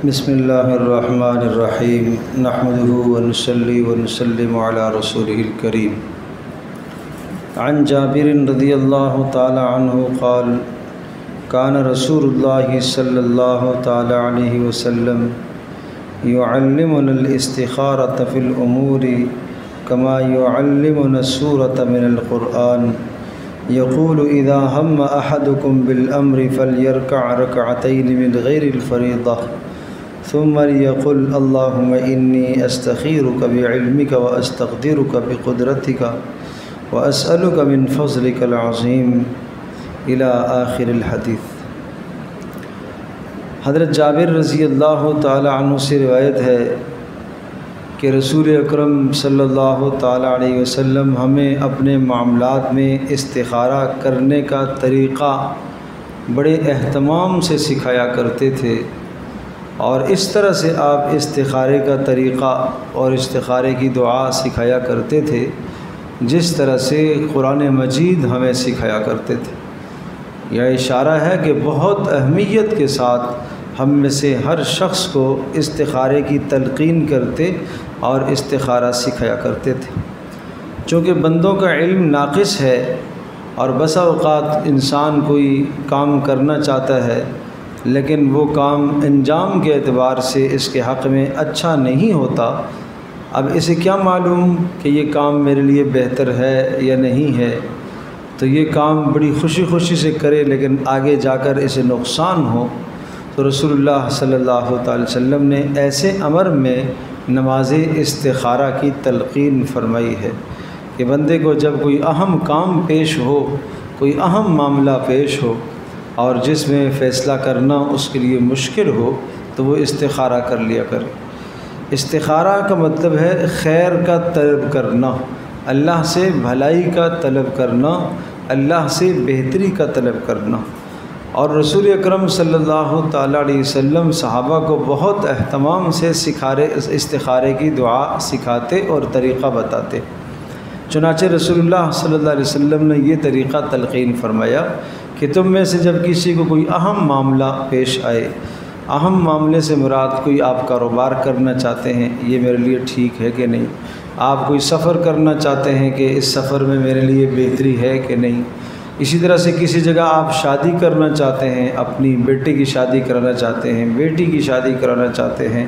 بسم اللہ الرحمن الرحیم نحمده ونصلی ونسلم علی رسولہ الکریم عن جابر رضی اللہ تعالی عنہ قال کان رسول اللہ صلی اللہ تعالی علیہ وسلم يعلمنا الاستخارة في الأمور كما يعلمنا السورة من القرآن يقول إذا هم أحدكم بالأمر فليركع ركعتين من غير الفريضة ثم ليقل اللهم إني أستخيرك بعلمك وأستقدرك بقدرتك وأسألك من فضلك العظيم إلى آخر الحديث۔ حضرت جابر رضی اللہ تعالی عنہ سے روایت ہے کہ رسول اکرم صلی اللہ تعالی علیہ وسلم ہمیں اپنے معاملات میں استخارہ کرنے کا طریقہ بڑے اہتمام سے سکھایا کرتے تھے، اور اس طرح سے آپ استخارے کا طریقہ اور استخارے کی دعا سکھایا کرتے تھے جس طرح سے قرآن مجید ہمیں سکھایا کرتے تھے۔ یہ اشارہ ہے کہ بہت اہمیت کے ساتھ ہم میں سے ہر شخص کو استخارے کی تلقین کرتے اور استخارہ سکھایا کرتے تھے۔ چونکہ بندوں کا علم ناقص ہے اور بسا اوقات انسان کوئی کام کرنا چاہتا ہے لیکن وہ کام انجام کے اعتبار سے اس کے حق میں اچھا نہیں ہوتا، اب اسے کیا معلوم کہ یہ کام میرے لیے بہتر ہے یا نہیں ہے، تو یہ کام بڑی خوشی خوشی سے کرے لیکن آگے جا کر اسے نقصان ہو، تو رسول اللہ صلی اللہ تعالی وسلم نے ایسے امر میں نماز استخارہ کی تلقین فرمائی ہے کہ بندے کو جب کوئی اہم کام پیش ہو، کوئی اہم معاملہ پیش ہو اور جس میں فیصلہ کرنا اس کے لیے مشکل ہو تو وہ استخارہ کر لیا کرے۔ استخارہ کا مطلب ہے خیر کا طلب کرنا، اللہ سے بھلائی کا طلب کرنا، اللہ سے بہتری کا طلب کرنا۔ اور رسول اکرم صلی اللہ تعالیٰ علیہ وسلم صحابہ کو بہت اہتمام سے استخارے کی دعا سکھاتے اور طریقہ بتاتے۔ چنانچہ رسول اللہ صلی اللہ علیہ وسلم نے یہ طریقہ تلقین فرمایا کہ تم میں سے جب کسی کو کوئی اہم معاملہ پیش آئے، اہم معاملے سے مراد کوئی آپ کاروبار کرنا چاہتے ہیں، یہ میرے لیے ٹھیک ہے کہ نہیں، آپ کوئی سفر کرنا چاہتے ہیں کہ اس سفر میں میرے لیے بہتری ہے کہ نہیں، اسی طرح سے کسی جگہ آپ شادی کرنا چاہتے ہیں، اپنی بیٹے کی شادی کرانا چاہتے ہیں، بیٹی کی شادی کرانا چاہتے ہیں،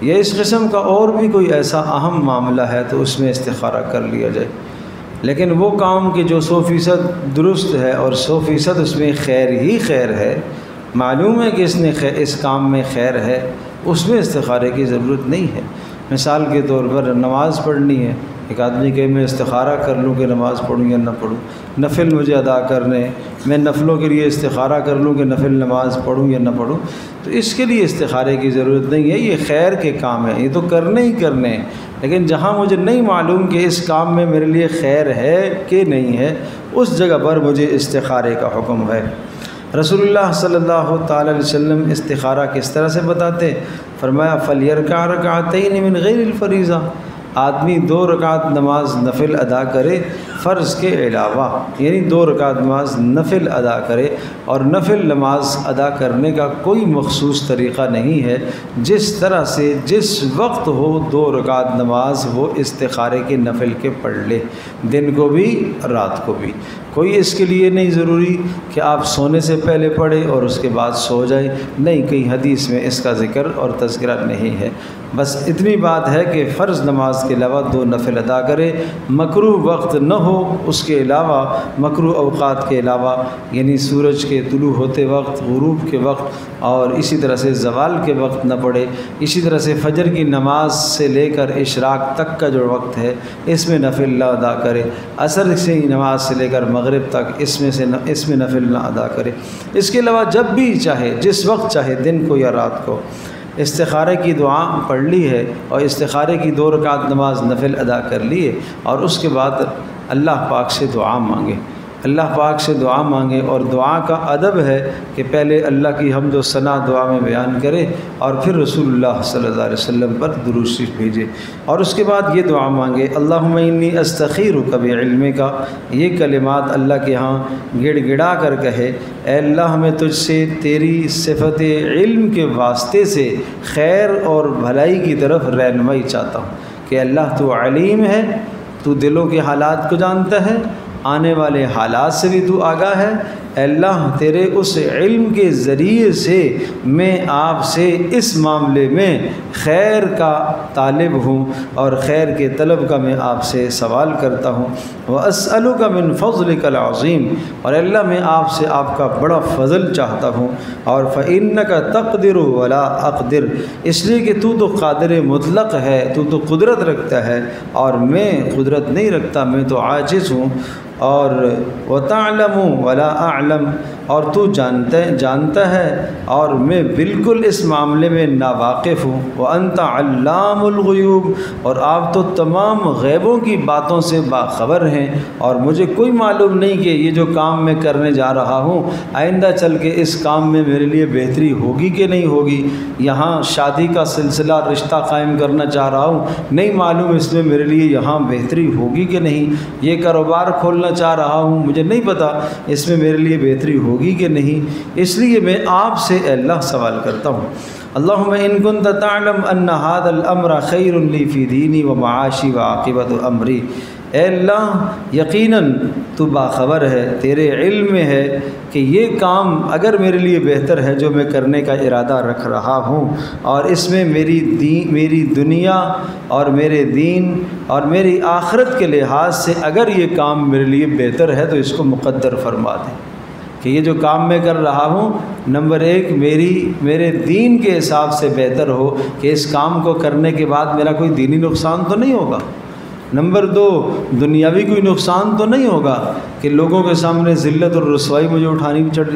یا اس قسم کا اور بھی کوئی ایسا اہم معاملہ ہے تو اس میں استخارہ کر لیا جائے۔ لیکن وہ کام کہ جو 100% درست ہے اور 100% اس میں خیر ہی خیر ہے، معلوم ہے کہ اس کام میں خیر ہے، اس میں استخارے کی ضرورت نہیں ہے۔ مثال کے طور پر نماز پڑھنی ہے، ایک آدمی کہ میں استخارہ کر لوں کہ نماز پڑھوں یا نہ پڑھوں، نفل مجھے ادا کرنے، میں نفلوں کے لیے استخارہ کر لوں کہ نفل نماز پڑھوں یا نہ پڑھوں، تو اس کے لیے استخارے کی ضرورت نہیں ہے، یہ خیر کے کام ہیں، یہ تو کرنے ہی کرنے ہیں۔ لیکن جہاں مجھے نہیں معلوم کہ اس کام میں میرے لیے خیر ہے کہ نہیں ہے، اس جگہ پر مجھے استخارے کا حکم ہے۔ رسول اللہ صلی اللہ تعالی علیہ وسلم استخارہ کس طرح سے بتاتے؟ فرمایا فَلْيَرْكَعْ رَكْعَتَيْنِ مِنْ غَيْرِ الْفَرِيضَةِ، آدمی 2 رکعت نماز نفل ادا کرے فرض کے علاوہ، یعنی 2 رکعت نماز نفل ادا کرے، اور نفل نماز ادا کرنے کا کوئی مخصوص طریقہ نہیں ہے، جس طرح سے جس وقت ہو 2 رکعت نماز وہ استخارے کے نفل کے پڑھ لے، دن کو بھی رات کو بھی۔ کوئی اس کے لیے نہیں ضروری کہ آپ سونے سے پہلے پڑھیں اور اس کے بعد سو جائیں، نہیں، کئی حدیث میں اس کا ذکر اور تذکرہ نہیں ہے۔ بس اتنی بات ہے کہ فرض نماز کے علاوہ 2 نفل ادا کرے، مکروہ وقت نہ ہو اس کے علاوہ، مکروہ اوقات کے علاوہ، یعنی سورج کے طلوع ہوتے وقت، غروب کے وقت، اور اسی طرح سے زوال کے وقت نہ پڑھے، اسی طرح سے فجر کی نماز سے لے کر اشراق تک کا جو وقت ہے اس میں نفل نہ ادا کرے، عصر سے نماز سے لے کر مغرب تک اس میں نفل نہ ادا کرے۔ اس کے علاوہ جب بھی چاہے، جس وقت چاہے، دن کو یا رات کو، استخارے کی دعا پڑھ لی ہے اور استخارے کی 2 رکعت نماز نفل ادا کر لی ہے، اور اس کے بعد اللہ پاک سے دعا مانگے۔ اللہ پاک سے دعا مانگے، اور دعا کا ادب ہے کہ پہلے اللہ کی حمد و ثنا دعا میں بیان کرے اور پھر رسول اللہ صلی اللہ علیہ وسلم پر درود شریف بھیجے، اور اس کے بعد یہ دعا مانگے اللہم انی استخیرک بعلمک۔ یہ کلمات اللہ کے ہاں گڑ گڑا کر کہے، اے اللہ میں تجھ سے تیری صفت علم کے واسطے سے خیر اور بھلائی کی طرف رہنمائی چاہتا ہوں کہ اللہ تو علیم ہے، تو دلوں کے حالات کو جانتا ہے، آنے والے حالات سے بھی تو آگاہ ہے۔ اے اللہ تیرے اس علم کے ذریعے سے میں آپ سے اس معاملے میں خیر کا طالب ہوں اور خیر کے طلب کا میں آپ سے سوال کرتا ہوں۔ وَأَسْأَلُكَ مِن فَضْلِكَ الْعَظِيمِ، اور اللہ میں آپ سے آپ کا بڑا فضل چاہتا ہوں، اور فَإِنَّكَ تَقْدِرُ وَلَا أَقْدِرُ، اس لیے کہ تو قادر مطلق ہے، تو قدرت رکھتا ہے اور میں قدرت نہیں رکھتا، میں تو عاجز ہوں۔ اور وَتَعْلَمُ وَلَا أَعْلَمُ، اور تو جانتا ہے اور میں بالکل اس معاملے میں ناواقف ہوں۔ وَأَنْتَ عَلَّامُ الْغُيُوبِ، اور آپ تو تمام غیبوں کی باتوں سے باخبر ہیں، اور مجھے کوئی معلوم نہیں کہ یہ جو کام میں کرنے جا رہا ہوں آئندہ چل کے اس کام میں میرے لیے بہتری ہوگی کہ نہیں ہوگی۔ یہاں شادی کا سلسلہ رشتہ قائم کرنا چاہ رہا ہوں، نہیں معلوم اس میں میرے لیے یہاں بہتری ہوگی کہ نہیں۔ یہ کاروبار کھولنا چاہ رہا ہوں، مجھے نہیں پتہ اس میں میرے لیے بہتری ہوگی کہ نہیں، اس لیے میں آپ سے اے اللہ سوال کرتا ہوں۔ اللہم ان کنت تعلم ان ھذا الامر خیر لی فی دینی و معاشی و عاقبۃ امری، اے اللہ یقیناً تو باخبر ہے، تیرے علم میں ہے کہ یہ کام اگر میرے لیے بہتر ہے جو میں کرنے کا ارادہ رکھ رہا ہوں، اور اس میں میری دنیا اور میرے دین اور میری آخرت کے لحاظ سے اگر یہ کام میرے لیے بہتر ہے تو اس کو مقدر فرما دے کہ یہ جو کام میں کر رہا ہوں نمبر ایک میرے دین کے حساب سے بہتر ہو کہ اس کام کو کرنے کے بعد میرا کوئی دینی نقصان تو نہیں ہوگا، نمبر دو دنیاوی کوئی نقصان تو نہیں ہوگا کہ لوگوں کے سامنے ذلت اور رسوائی مجھے اٹھانی چڑھ،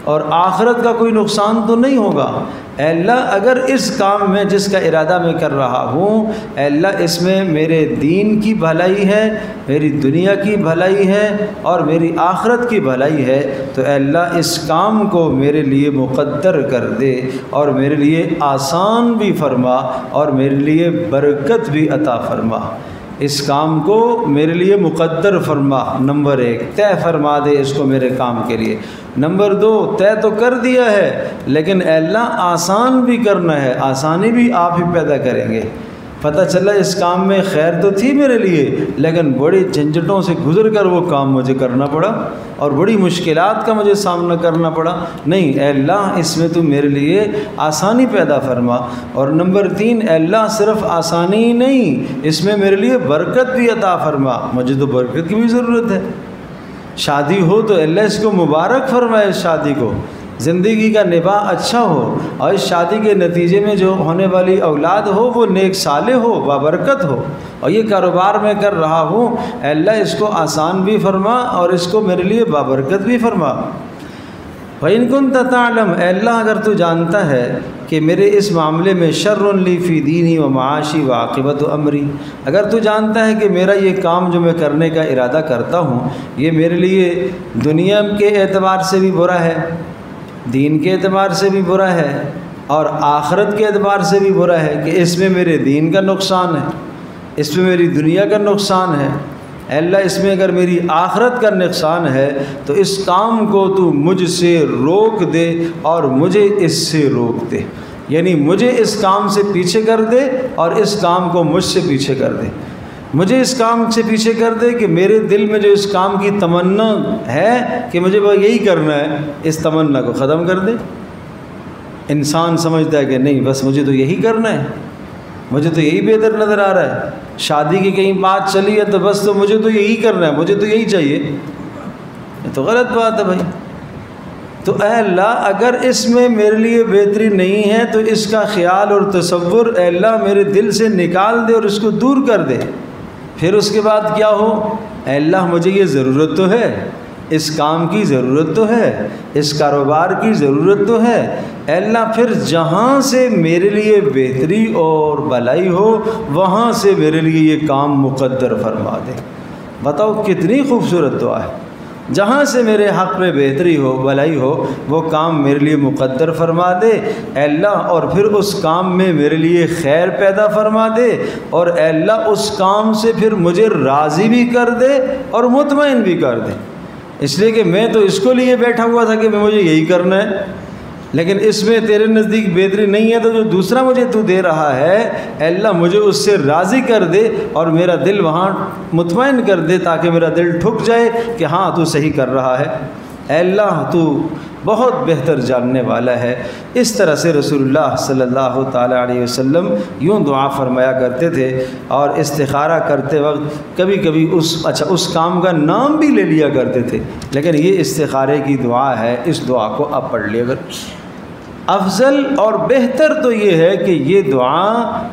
اور آخرت کا کوئی نقصان تو نہیں ہوگا۔ اے اللہ اگر اس کام میں جس کا ارادہ میں کر رہا ہوں، اے اللہ اس میں میرے دین کی بھلائی ہے، میری دنیا کی بھلائی ہے اور میری آخرت کی بھلائی ہے، تو اے اللہ اس کام کو میرے لیے مقدر کر دے اور میرے لیے آسان بھی فرما اور میرے لیے برکت بھی عطا فرما۔ اس کام کو میرے لیے مقدر فرما، نمبر ایک طے فرما دے اس کو میرے کام کے لیے، نمبر دو طے تو کر دیا ہے لیکن اے اللہ آسان بھی کرنا ہے، آسانی بھی آپ ہی پیدا کریں گے۔ پتہ چلا اس کام میں خیر تو تھی میرے لیے لیکن بڑی جھنجھٹوں سے گزر کر وہ کام مجھے کرنا پڑا اور بڑی مشکلات کا مجھے سامنا کرنا پڑا، نہیں اے اللہ اس میں تو میرے لیے آسانی پیدا فرما۔ اور نمبر تین اے اللہ صرف آسانی ہی نہیں، اس میں میرے لیے برکت بھی عطا فرما، مجھے تو برکت کی بھی ضرورت ہے۔ شادی ہو تو اللہ اس کو مبارک فرمائے، اس شادی کو زندگی کا نباہ اچھا ہو اور اس شادی کے نتیجے میں جو ہونے والی اولاد ہو وہ نیک صالح ہو، بابرکت ہو، اور یہ کاروبار میں کر رہا ہوں اے اللہ اس کو آسان بھی فرما اور اس کو میرے لیے بابرکت بھی فرما۔ وَإِن كُنتَ تَعْلَمُ، اے اللہ اگر تو جانتا ہے کہ میرے اس معاملے میں شر لی فی دینی و معاشی و عاقبۃ امری، اگر تو جانتا ہے کہ میرا یہ کام جو میں کرنے کا ارادہ کرتا ہوں یہ میرے لیے دنیا کے اعتبار سے بھی برا ہے، دین کے اعتبار سے بھی برا ہے اور آخرت کے اعتبار سے بھی برا ہے، کہ اس میں میرے دین کا نقصان ہے، اس میں میری دنیا کا نقصان ہے، اے اللہ اس میں اگر میری آخرت کا نقصان ہے تو اس کام کو تو مجھ سے روک دے اور مجھے اس سے روک دے، یعنی مجھے اس کام سے پیچھے کر دے اور اس کام کو مجھ سے پیچھے کر دے، مجھے اس کام سے پیچھے کر دے کہ میرے دل میں جو اس کام کی تمنا ہے کہ مجھے وہ یہی کرنا ہے اس تمنا کو ختم کر دے۔ انسان سمجھتا ہے کہ نہیں بس مجھے تو یہی کرنا ہے، مجھے تو یہی بہتر نظر آ رہا ہے، شادی کی کہیں بات چلی ہے تو بس تو مجھے تو یہی کرنا ہے، مجھے تو یہی چاہیے، یہ تو غلط بات ہے بھائی۔ تو اے اللہ اگر اس میں میرے لیے بہتری نہیں ہے تو اس کا خیال اور تصور اے اللہ میرے دل سے نکال دے اور اس کو دور کر دے، پھر اس کے بعد کیا ہو، اے اللہ مجھے یہ ضرورت تو ہے، اس کام کی ضرورت تو ہے، اس کاروبار کی ضرورت تو ہے، اے اللہ پھر جہاں سے میرے لیے بہتری اور بھلائی ہو وہاں سے میرے لیے یہ کام مقدر فرما دے۔ بتاؤ کتنی خوبصورت دعا ہے، جہاں سے میرے حق میں بہتری ہو، بھلائی ہو، وہ کام میرے لیے مقدر فرما دے اے اللہ، اور پھر اس کام میں میرے لیے خیر پیدا فرما دے، اور اے اللہ اس کام سے پھر مجھے راضی بھی کر دے اور مطمئن بھی کر دے۔ اس لیے کہ میں تو اس کو لیے بیٹھا ہوا تھا کہ مجھے یہی کرنا ہے، لیکن اس میں تیرے نزدیک بہتری نہیں ہے، تو جو دوسرا مجھے تو دے رہا ہے اے اللہ مجھے اس سے راضی کر دے اور میرا دل وہاں مطمئن کر دے، تاکہ میرا دل ٹھک جائے کہ ہاں تو صحیح کر رہا ہے، اے اللہ تو بہت بہتر جاننے والا ہے۔ اس طرح سے رسول اللہ صلی اللہ تعالیٰ علیہ وسلم یوں دعا فرمایا کرتے تھے، اور استخارہ کرتے وقت کبھی کبھی اس کام کا نام بھی لے لیا کرتے تھے، لیکن یہ استخارے کی دعا ہے، اس دعا کو آپ پڑھ لیا کر۔ افضل اور بہتر تو یہ ہے کہ یہ دعا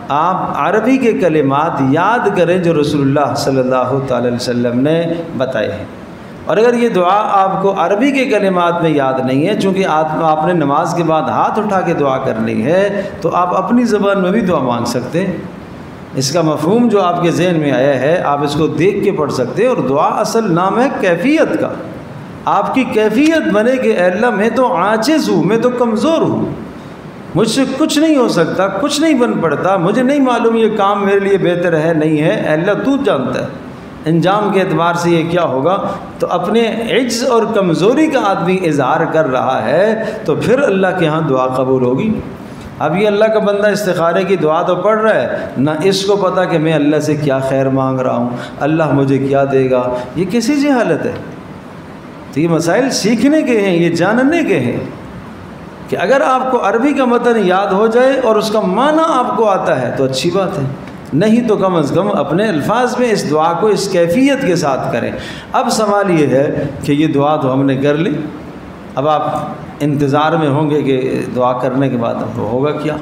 آپ عربی کے کلمات یاد کریں جو رسول اللہ صلی اللہ تعالی علیہ وسلم نے بتائے ہیں، اور اگر یہ دعا آپ کو عربی کے کلمات میں یاد نہیں ہے، چونکہ آپ نے نماز کے بعد ہاتھ اٹھا کے دعا کرنی ہے، تو آپ اپنی زبان میں بھی دعا مانگ سکتے ہیں۔ اس کا مفہوم جو آپ کے ذہن میں آیا ہے آپ اس کو دیکھ کے پڑھ سکتے ہیں، اور دعا اصل نام ہے کیفیت کا۔ آپ کی کیفیت بنے کہ اے اللہ میں تو عاجز ہوں، میں تو کمزور ہوں، مجھ سے کچھ نہیں ہو سکتا، کچھ نہیں بن پڑتا، مجھے نہیں معلوم یہ کام میرے لیے بہتر ہے نہیں ہے، اے اللہ تو جانتا ہے انجام کے اعتبار سے یہ کیا ہوگا۔ تو اپنے عجز اور کمزوری کا آدمی اظہار کر رہا ہے تو پھر اللہ کے ہاں دعا قبول ہوگی۔ اب یہ اللہ کا بندہ استخارے کی دعا تو پڑھ رہا ہے، نہ اس کو پتہ کہ میں اللہ سے کیا خیر مانگ رہا ہوں، اللہ مجھے کیا دے گا، یہ کیسی جہالت ہے۔ تو یہ مسائل سیکھنے کے ہیں، یہ جاننے کے ہیں کہ اگر آپ کو عربی کا متن یاد ہو جائے اور اس کا معنی آپ کو آتا ہے تو اچھی بات ہے، نہیں تو کم از کم اپنے الفاظ میں اس دعا کو اس کیفیت کے ساتھ کریں۔ اب سوال یہ ہے کہ یہ دعا تو ہم نے کر لی، اب آپ انتظار میں ہوں گے کہ دعا کرنے کے بعد اب ہوگا کیا؟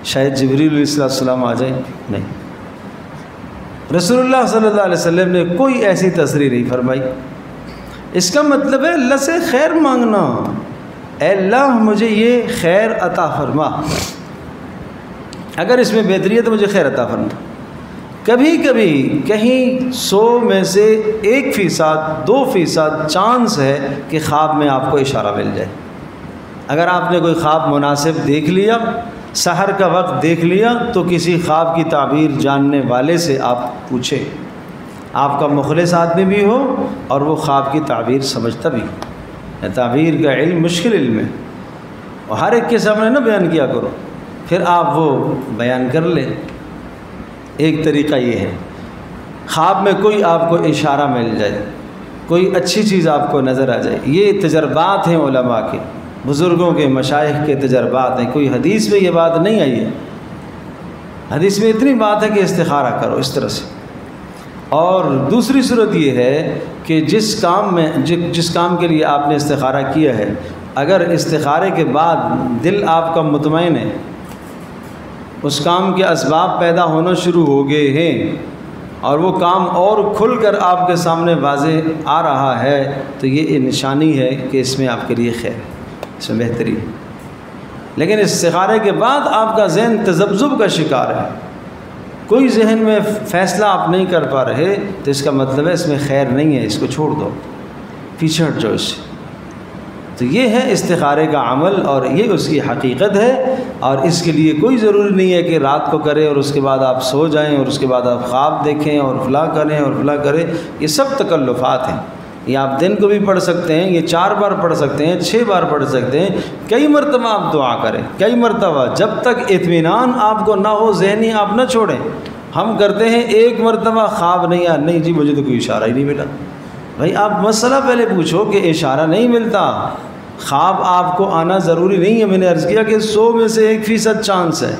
شاید جبریل علیہ السلام آ جائیں؟ نہیں، رسول اللہ صلی اللہ علیہ وسلم نے کوئی ایسی تصریح نہیں فرمائی۔ اس کا مطلب ہے اللہ سے خیر مانگنا، اے اللہ مجھے یہ خیر عطا فرما، اگر اس میں بہتری ہے تو مجھے خیر عطا فرما۔ کبھی کبھی کہیں 100 میں سے 1%، 2% چانس ہے کہ خواب میں آپ کو اشارہ مل جائے۔ اگر آپ نے کوئی خواب مناسب دیکھ لیا، سحر کا وقت دیکھ لیا، تو کسی خواب کی تعبیر جاننے والے سے آپ پوچھیں، آپ کا مخلص آدمی بھی ہو اور وہ خواب کی تعبیر سمجھتا بھی ہو۔ تعبیر کا علم مشکل علم ہے، اور ہر ایک کے سامنے نہ بیان کیا کرو، پھر آپ وہ بیان کر لیں۔ ایک طریقہ یہ ہے، خواب میں کوئی آپ کو اشارہ مل جائے، کوئی اچھی چیز آپ کو نظر آ جائے، یہ تجربات ہیں علماء کے، بزرگوں کے، مشائخ کے تجربات ہیں، کوئی حدیث میں یہ بات نہیں آئی ہے۔ حدیث میں اتنی بات ہے کہ استخارہ کرو اس طرح سے۔ اور دوسری صورت یہ ہے کہ جس کام کے لیے آپ نے استخارہ کیا ہے، اگر استخارے کے بعد دل آپ کا مطمئن ہے، اس کام کے اسباب پیدا ہونا شروع ہو گئے ہیں، اور وہ کام اور کھل کر آپ کے سامنے واضح آ رہا ہے، تو یہ نشانی ہے کہ اس میں آپ کے لیے خیر ہے، اس میں بہتری ہے۔ لیکن استخارے کے بعد آپ کا ذہن تذبذب کا شکار ہے، کوئی ذہن میں فیصلہ آپ نہیں کر پا رہے، تو اس کا مطلب ہے اس میں خیر نہیں ہے، اس کو چھوڑ دو، پیچھے ہٹ جاؤ اس سے۔ تو یہ ہے استخارے کا عمل، اور یہ اس کی حقیقت ہے، اور اس کے لیے کوئی ضروری نہیں ہے کہ رات کو کریں اور اس کے بعد آپ سو جائیں اور اس کے بعد آپ خواب دیکھیں اور فلاں کریں اور فلاں کریں، یہ سب تکلفات ہیں۔ یہ آپ دن کو بھی پڑھ سکتے ہیں، یہ 4 بار پڑھ سکتے ہیں، 6 بار پڑھ سکتے ہیں، کئی مرتبہ آپ دعا کریں، کئی مرتبہ، جب تک اطمینان آپ کو نہ ہو، ذہنی آپ نہ چھوڑیں۔ ہم کرتے ہیں ایک مرتبہ خواب نہیں آیا، نہیں جی مجھے تو کوئی اشارہ ہی نہیں ملا۔ بھائی آپ مسئلہ پہلے پوچھو کہ اشارہ نہیں ملتا، خواب آپ کو آنا ضروری نہیں ہے۔ میں نے عرض کیا کہ 100 میں سے 1% چانس ہے،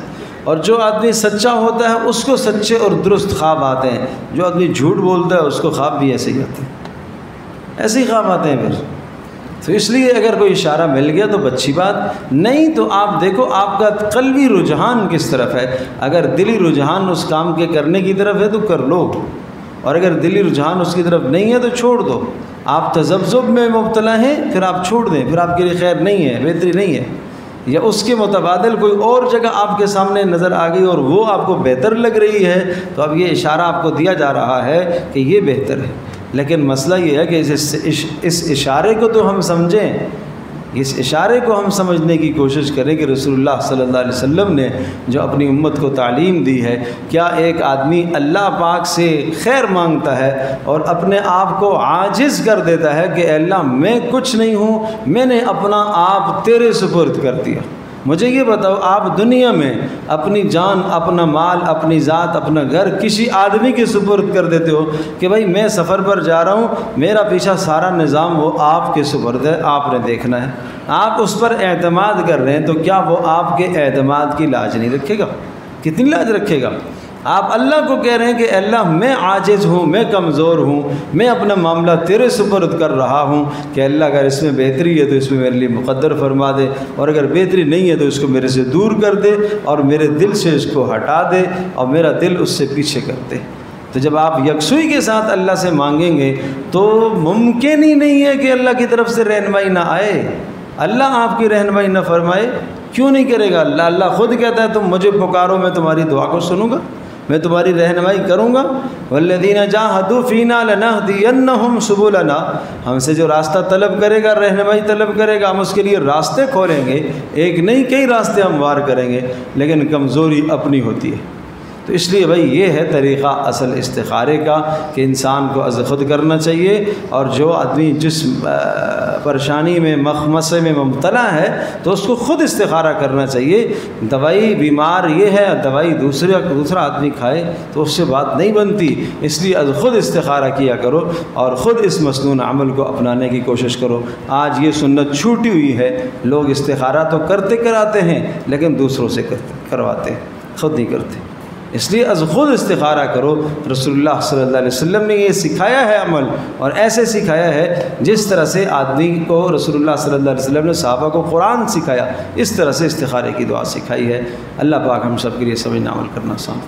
اور جو آدمی سچا ہوتا ہے اس کو سچے اور درست خواب آتے ہیں، جو آدمی جھوٹ بولتا ہے اس کو خواب بھی ایسے ہی آتے ہیں، ایسے ہی خواب آتے ہیں پھر۔ تو اس لیے اگر کوئی اشارہ مل گیا تو اچھی بات، نہیں تو آپ دیکھو آپ کا قلبی رجحان کس طرف ہے۔ اگر دلی رجحان اس کام کے کرنے کی طرف ہے تو کر لو، اور اگر دلی رجحان اس کی طرف نہیں ہے تو چھوڑ دو۔ آپ تذبذب میں مبتلا ہیں، پھر آپ چھوڑ دیں، پھر آپ کے لیے خیر نہیں ہے، بہتری نہیں ہے، یا اس کے متبادل کوئی اور جگہ آپ کے سامنے نظر آ گئی اور وہ آپ کو بہتر لگ رہی ہے، تو اب یہ اشارہ آپ کو دیا جا رہا ہے کہ یہ بہتر ہے۔ لیکن مسئلہ یہ ہے کہ اس اشارے کو تو ہم سمجھیں، اس اشارے کو ہم سمجھنے کی کوشش کریں کہ رسول اللہ صلی اللہ علیہ وسلم نے جو اپنی امت کو تعلیم دی ہے، کیا ایک آدمی اللہ پاک سے خیر مانگتا ہے اور اپنے آپ کو عاجز کر دیتا ہے کہ اے اللہ میں کچھ نہیں ہوں، میں نے اپنا آپ تیرے سپرد کر دیا۔ مجھے یہ بتاؤ، آپ دنیا میں اپنی جان، اپنا مال، اپنی ذات، اپنا گھر کسی آدمی کے سپرد کر دیتے ہو کہ بھائی میں سفر پر جا رہا ہوں، میرا پیچھے سارا نظام وہ آپ کے سپرد ہے، آپ نے دیکھنا ہے، آپ اس پر اعتماد کر رہے ہیں، تو کیا وہ آپ کے اعتماد کی لاج نہیں رکھے گا؟ کتنی لاج رکھے گا؟ آپ اللہ کو کہہ رہے ہیں کہ اللہ میں عاجز ہوں، میں کمزور ہوں، میں اپنا معاملہ تیرے سپرد کر رہا ہوں کہ اللہ اگر اس میں بہتری ہے تو اس میں میرے لیے مقدر فرما دے، اور اگر بہتری نہیں ہے تو اس کو میرے سے دور کر دے اور میرے دل سے اس کو ہٹا دے اور میرا دل اس سے پیچھے کر دے۔ تو جب آپ یکسوئی کے ساتھ اللہ سے مانگیں گے تو ممکن ہی نہیں ہے کہ اللہ کی طرف سے رہنمائی نہ آئے، اللہ آپ کی رہنمائی نہ فرمائے۔ کیوں نہیں کرے گا اللہ خود کہتا ہے تم مجھے پکارو، میں تمہاری دعا کو سنوں گا، میں تمہاری رہنمائی کروں گا۔ والذین جاہدوا فینا لنہدینہم سبلنا، ہم سے جو راستہ طلب کرے گا، رہنمائی طلب کرے گا، ہم اس کے لیے راستے کھولیں گے، ایک نہیں کئی راستے ہم وار کریں گے، لیکن کمزوری اپنی ہوتی ہے۔ تو اس لیے بھائی یہ ہے طریقہ اصل استخارے کا کہ انسان کو از خود کرنا چاہیے، اور جو آدمی جس پریشانی میں مخمصے میں مبتلا ہے تو اس کو خود استخارہ کرنا چاہیے۔ دوائی بیمار یہ ہے، دوائی دوسرا آدمی کھائے تو اس سے بات نہیں بنتی، اس لیے از خود استخارہ کیا کرو اور خود اس مسنون عمل کو اپنانے کی کوشش کرو۔ آج یہ سنت چھوٹی ہوئی ہے، لوگ استخارہ تو کراتے ہیں لیکن دوسروں سے کرواتے ہیں، خود نہیں کرتے۔ اس لیے از خود استخارہ کرو۔ رسول اللہ صلی اللہ علیہ وسلم نے یہ سکھایا ہے عمل، اور ایسے سکھایا ہے جس طرح سے آدمی کو رسول اللہ صلی اللہ علیہ وسلم نے صحابہ کو قرآن سکھایا، اس طرح سے استخارے کی دعا سکھائی ہے۔ اللہ پاک ہم سب کے لیے سمجھنا عمل کرنا آسان۔